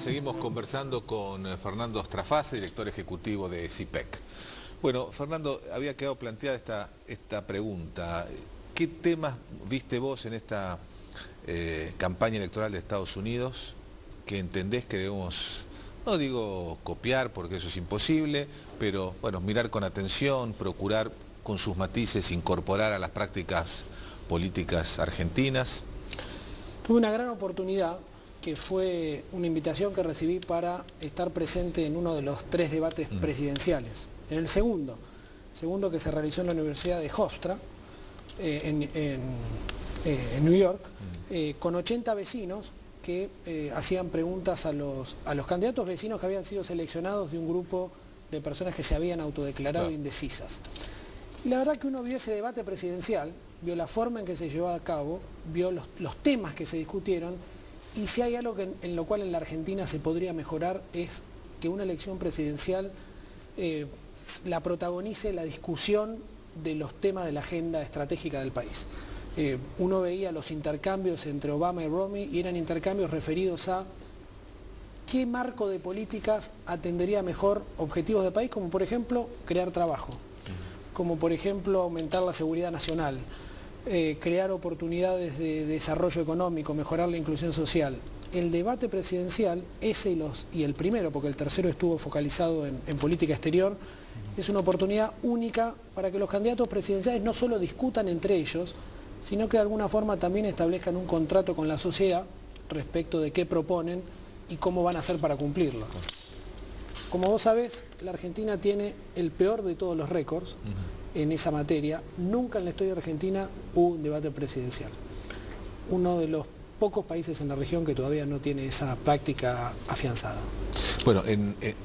Seguimos conversando con Fernando Strafase, director ejecutivo de CIPEC. Bueno, Fernando, había quedado planteada esta pregunta. ¿Qué temas viste vos en esta campaña electoral de Estados Unidos que entendés que debemos, no digo copiar porque eso es imposible, pero bueno, mirar con atención, procurar con sus matices incorporar a las prácticas políticas argentinas? Tuve una gran oportunidad, que fue una invitación que recibí para estar presente en uno de los 3 debates presidenciales. En el segundo que se realizó en la Universidad de Hofstra, en New York, con 80 vecinos que hacían preguntas a los candidatos vecinos que habían sido seleccionados de un grupo de personas que se habían autodeclarado indecisas. Y la verdad que uno vio ese debate presidencial, vio la forma en que se llevó a cabo, vio los temas que se discutieron, y si hay algo en lo cual en la Argentina se podría mejorar es que una elección presidencial la protagonice la discusión de los temas de la agenda estratégica del país. Uno veía los intercambios entre Obama y Romney y eran intercambios referidos a qué marco de políticas atendería mejor objetivos de país, como por ejemplo crear trabajo, como por ejemplo aumentar la seguridad nacional, crear oportunidades de desarrollo económico, mejorar la inclusión social. El debate presidencial, ese y el primero, porque el tercero estuvo focalizado en política exterior, es una oportunidad única para que los candidatos presidenciales no solo discutan entre ellos, sino que de alguna forma también establezcan un contrato con la sociedad respecto de qué proponen y cómo van a hacer para cumplirlo. Como vos sabés, la Argentina tiene el peor de todos los récords en esa materia. Nunca en la historia argentina hubo un debate presidencial. Uno de los pocos países en la región que todavía no tiene esa práctica afianzada. Bueno,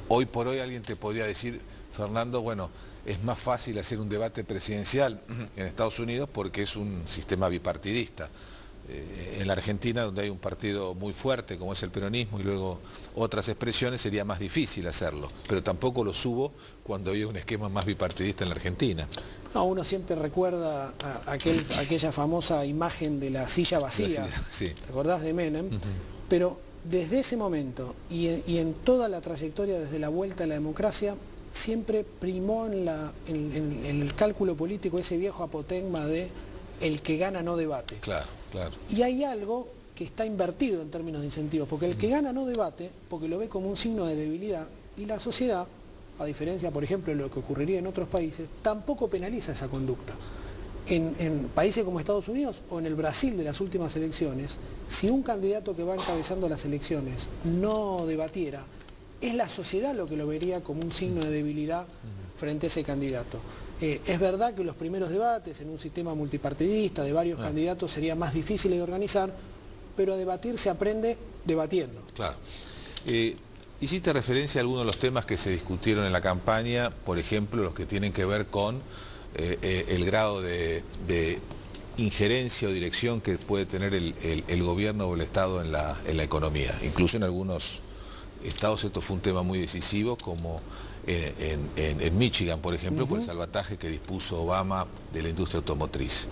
hoy por hoy alguien te podría decir, Fernando, bueno, es más fácil hacer un debate presidencial en Estados Unidos porque es un sistema bipartidista. En la Argentina, donde hay un partido muy fuerte como es el peronismo y luego otras expresiones, sería más difícil hacerlo, pero tampoco lo hubo cuando había un esquema más bipartidista en la Argentina. No, uno siempre recuerda aquella famosa imagen de la silla vacía, sí. ¿Te acordás de Menem? Pero desde ese momento y en toda la trayectoria desde la vuelta a la democracia, siempre primó en el cálculo político ese viejo apotegma de el que gana no debate. Claro. Y hay algo que está invertido en términos de incentivos, porque el que gana no debate, porque lo ve como un signo de debilidad, y la sociedad, a diferencia, por ejemplo, de lo que ocurriría en otros países, tampoco penaliza esa conducta. En países como Estados Unidos o en el Brasil de las últimas elecciones, si un candidato que va encabezando las elecciones no debatiera, es la sociedad lo que lo vería como un signo de debilidad frente a ese candidato. Es verdad que los primeros debates en un sistema multipartidista de varios candidatos sería más difícil de organizar, pero a debatir se aprende debatiendo. Claro. Hiciste referencia a algunos de los temas que se discutieron en la campaña, por ejemplo, los que tienen que ver con el grado de injerencia o dirección que puede tener el gobierno o el Estado en la economía. Incluso en algunos estados esto fue un tema muy decisivo, como en Michigan, por ejemplo, por el salvataje que dispuso Obama de la industria automotriz.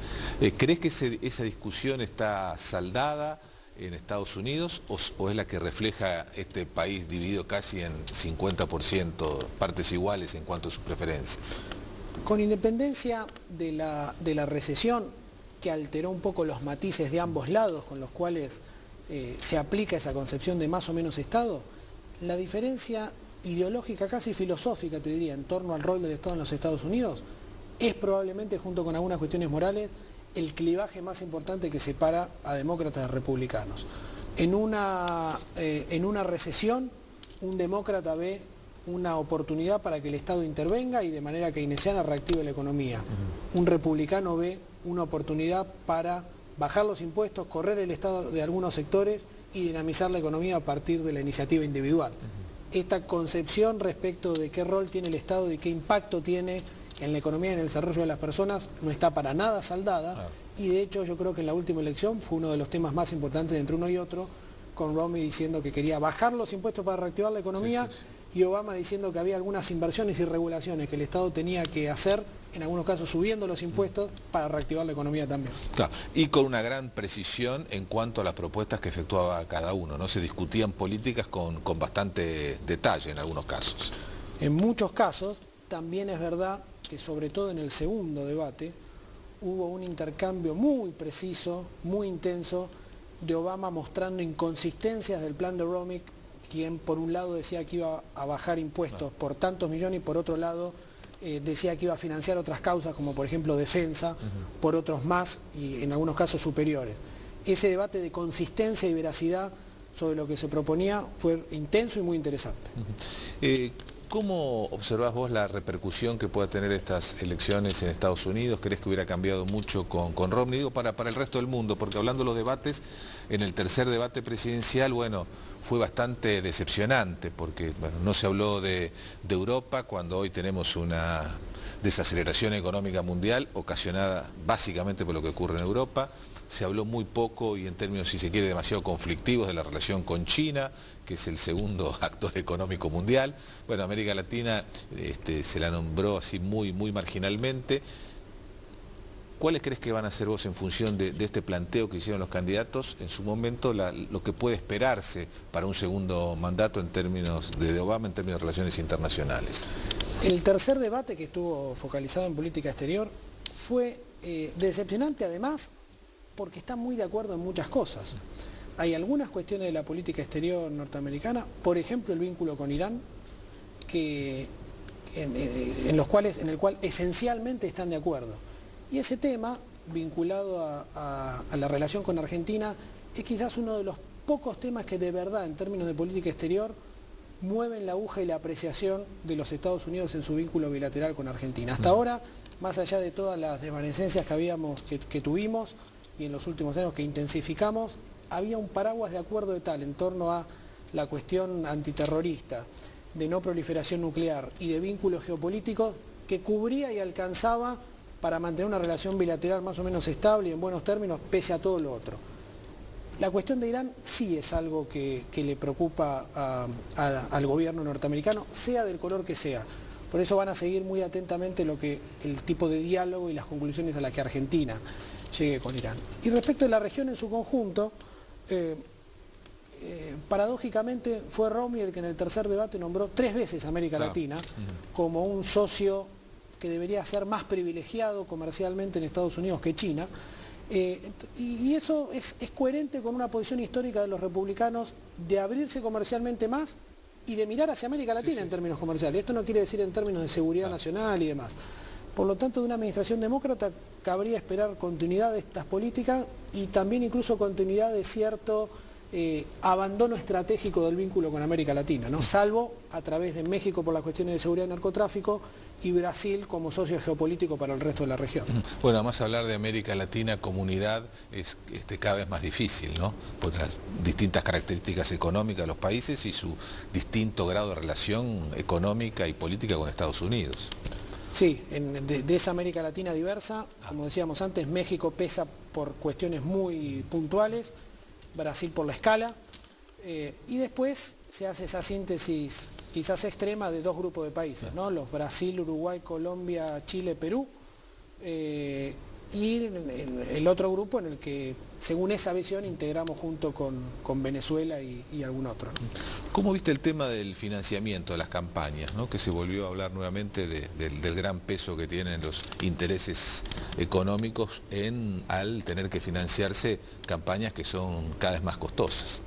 ¿Crees que esa discusión está saldada en Estados Unidos o es la que refleja este país dividido casi en 50% partes iguales en cuanto a sus preferencias? Con independencia de la recesión, que alteró un poco los matices de ambos lados con los cuales se aplica esa concepción de más o menos Estado, la diferencia ideológica, casi filosófica, te diría, en torno al rol del Estado en los Estados Unidos, es probablemente, junto con algunas cuestiones morales, el clivaje más importante que separa a demócratas de republicanos. En una recesión, un demócrata ve una oportunidad para que el Estado intervenga y de manera keynesiana reactive la economía. Un republicano ve una oportunidad para bajar los impuestos, correr el Estado de algunos sectores y dinamizar la economía a partir de la iniciativa individual. Esta concepción respecto de qué rol tiene el Estado y qué impacto tiene en la economía y en el desarrollo de las personas no está para nada saldada, y de hecho yo creo que en la última elección fue uno de los temas más importantes entre uno y otro, con Romney diciendo que quería bajar los impuestos para reactivar la economía y Obama diciendo que había algunas inversiones y regulaciones que el Estado tenía que hacer, en algunos casos subiendo los impuestos para reactivar la economía también. Claro, y con una gran precisión en cuanto a las propuestas que efectuaba cada uno, ¿no? Se discutían políticas con bastante detalle en algunos casos. En muchos casos, también es verdad que sobre todo en el segundo debate, hubo un intercambio muy preciso, muy intenso, de Obama mostrando inconsistencias del plan de Romick, quien por un lado decía que iba a bajar impuestos por tantos millones y por otro lado decía que iba a financiar otras causas como por ejemplo defensa, por otros más y en algunos casos superiores. Ese debate de consistencia y veracidad sobre lo que se proponía fue intenso y muy interesante. ¿Cómo observás vos la repercusión que pueda tener estas elecciones en Estados Unidos? ¿Crees que hubiera cambiado mucho con Romney? Digo, para el resto del mundo, porque hablando de los debates, en el tercer debate presidencial, bueno, fue bastante decepcionante, porque bueno, no se habló de Europa cuando hoy tenemos una desaceleración económica mundial ocasionada básicamente por lo que ocurre en Europa. Se habló muy poco y en términos, si se quiere, demasiado conflictivos de la relación con China, que es el segundo actor económico mundial. Bueno, América Latina se la nombró así muy marginalmente. ¿Cuáles crees que van a ser vos en función de este planteo que hicieron los candidatos en su momento, lo que puede esperarse para un segundo mandato en términos de Obama, en términos de relaciones internacionales? El tercer debate, que estuvo focalizado en política exterior, fue decepcionante además porque está muy de acuerdo en muchas cosas. Hay algunas cuestiones de la política exterior norteamericana, por ejemplo el vínculo con Irán, en el cual esencialmente están de acuerdo. Y ese tema, vinculado a la relación con Argentina, es quizás uno de los pocos temas que de verdad, en términos de política exterior, mueven la aguja y la apreciación de los Estados Unidos en su vínculo bilateral con Argentina. Hasta ahora, más allá de todas las desvanecencias que tuvimos y en los últimos años que intensificamos, había un paraguas de acuerdo de tal en torno a la cuestión antiterrorista, de no proliferación nuclear y de vínculos geopolíticos que cubría y alcanzaba para mantener una relación bilateral más o menos estable y en buenos términos, pese a todo lo otro. La cuestión de Irán sí es algo que le preocupa al gobierno norteamericano, sea del color que sea. Por eso van a seguir muy atentamente el tipo de diálogo y las conclusiones a las que Argentina llegue con Irán. Y respecto de la región en su conjunto, paradójicamente fue Romney el que en el tercer debate nombró 3 veces a América Latina como un socio que debería ser más privilegiado comercialmente en Estados Unidos que China. Y eso es coherente con una posición histórica de los republicanos de abrirse comercialmente más y de mirar hacia América Latina en términos comerciales. Esto no quiere decir en términos de seguridad nacional y demás. Por lo tanto, de una administración demócrata cabría esperar continuidad de estas políticas y también incluso continuidad de cierto abandono estratégico del vínculo con América Latina, ¿no? Salvo a través de México por las cuestiones de seguridad y narcotráfico y Brasil como socio geopolítico para el resto de la región. Bueno, además hablar de América Latina como unidad es cada vez más difícil, ¿no? Por las distintas características económicas de los países y su distinto grado de relación económica y política con Estados Unidos. Sí, de esa América Latina diversa, como decíamos antes, México pesa por cuestiones muy puntuales, Brasil por la escala, y después se hace esa síntesis quizás extrema de 2 grupos de países, ¿no? Los Brasil, Uruguay, Colombia, Chile, Perú, y el otro grupo en el que, según esa visión, integramos junto con Venezuela y algún otro, ¿no? ¿Cómo viste el tema del financiamiento de las campañas, ¿no? Que se volvió a hablar nuevamente del gran peso que tienen los intereses económicos al tener que financiarse campañas que son cada vez más costosas?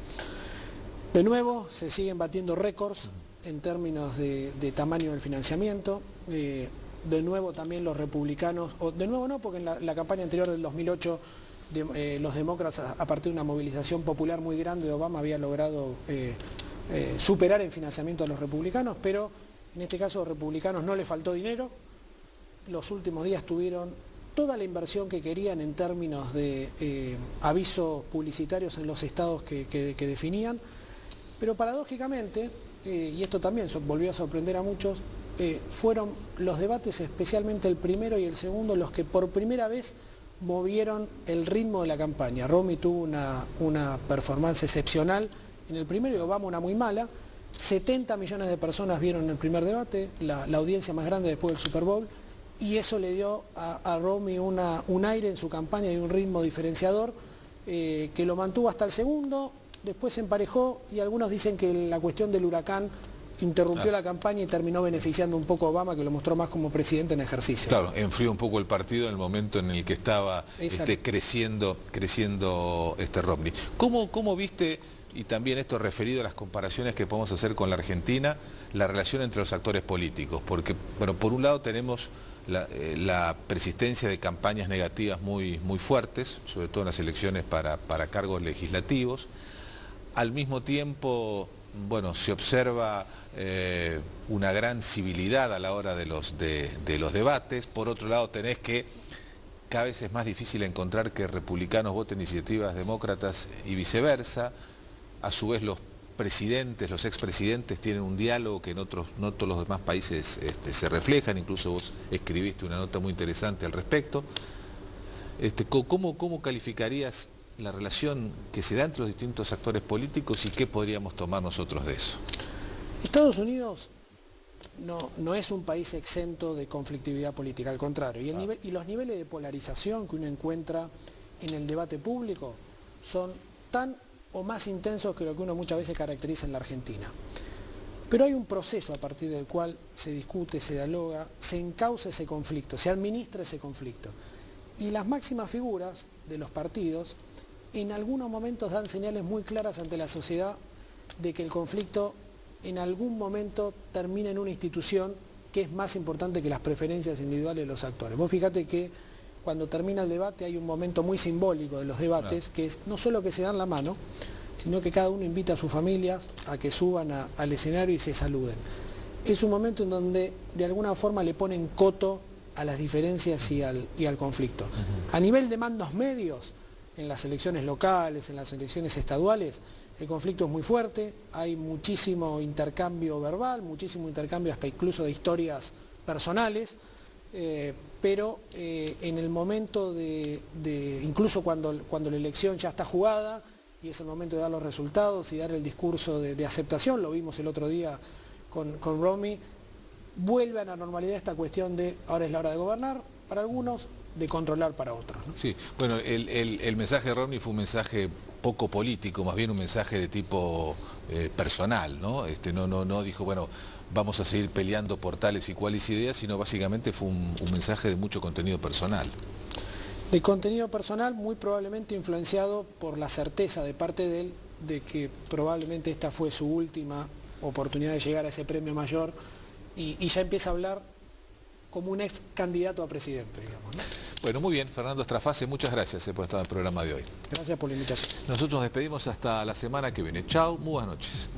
De nuevo, se siguen batiendo récords en términos de tamaño del financiamiento. De nuevo también los republicanos, o de nuevo no, porque en la campaña anterior del 2008 los demócratas, a partir de una movilización popular muy grande de Obama, habían logrado superar en financiamiento a los republicanos, pero en este caso a los republicanos no les faltó dinero. Los últimos días tuvieron toda la inversión que querían en términos de avisos publicitarios en los estados que definían, pero paradójicamente, y esto también volvió a sorprender a muchos, fueron los debates, especialmente el primero y el segundo, los que por primera vez movieron el ritmo de la campaña. Romney tuvo una performance excepcional en el primero y Obama una muy mala, 70 millones de personas vieron el primer debate, la audiencia más grande después del Super Bowl, y eso le dio a Romney un aire en su campaña y un ritmo diferenciador que lo mantuvo hasta el segundo, después se emparejó y algunos dicen que la cuestión del huracán interrumpió la campaña y terminó beneficiando un poco a Obama, que lo mostró más como presidente en ejercicio. Claro, enfrió un poco el partido en el momento en el que estaba creciendo Romney. ¿Cómo viste, y también esto referido a las comparaciones que podemos hacer con la Argentina, la relación entre los actores políticos? Porque, bueno, por un lado tenemos la persistencia de campañas negativas muy fuertes, sobre todo en las elecciones para cargos legislativos. Al mismo tiempo, bueno, se observa una gran civilidad a la hora de los debates. Por otro lado, tenés que cada vez es más difícil encontrar que republicanos voten iniciativas demócratas y viceversa. A su vez, los presidentes, los expresidentes tienen un diálogo que en no todos los demás países se reflejan. Incluso vos escribiste una nota muy interesante al respecto. ¿Cómo calificarías la relación que se da entre los distintos actores políticos y qué podríamos tomar nosotros de eso? Estados Unidos no es un país exento de conflictividad política, al contrario, y los niveles de polarización que uno encuentra en el debate público son tan o más intensos que lo que uno muchas veces caracteriza en la Argentina. Pero hay un proceso a partir del cual se discute, se dialoga, se encauza ese conflicto, se administra ese conflicto. Y las máximas figuras de los partidos en algunos momentos dan señales muy claras ante la sociedad de que el conflicto en algún momento termina en una institución que es más importante que las preferencias individuales de los actores. Vos fíjate que cuando termina el debate hay un momento muy simbólico de los debates, que es no solo que se dan la mano, sino que cada uno invita a sus familias a que suban al escenario y se saluden. Es un momento en donde de alguna forma le ponen coto a las diferencias y al conflicto. A nivel de mandos medios, en las elecciones locales, en las elecciones estaduales, el conflicto es muy fuerte, hay muchísimo intercambio verbal, muchísimo intercambio hasta incluso de historias personales, pero en el momento incluso cuando la elección ya está jugada y es el momento de dar los resultados y dar el discurso de aceptación, lo vimos el otro día con Romney, vuelve a la normalidad esta cuestión de ahora es la hora de gobernar para algunos, de controlar para otros, ¿no? Sí, bueno, el mensaje de Romney fue un mensaje poco político, más bien un mensaje de tipo personal, ¿no? No dijo, bueno, vamos a seguir peleando por tales y cuales ideas, sino básicamente fue un mensaje de mucho contenido personal. De contenido personal muy probablemente influenciado por la certeza de parte de él de que probablemente esta fue su última oportunidad de llegar a ese premio mayor y ya empieza a hablar como un ex candidato a presidente, digamos, ¿no? Bueno, muy bien, Fernando Estrafase, muchas gracias por estar en el programa de hoy. Gracias por la invitación. Nosotros nos despedimos hasta la semana que viene. Chao, muy buenas noches.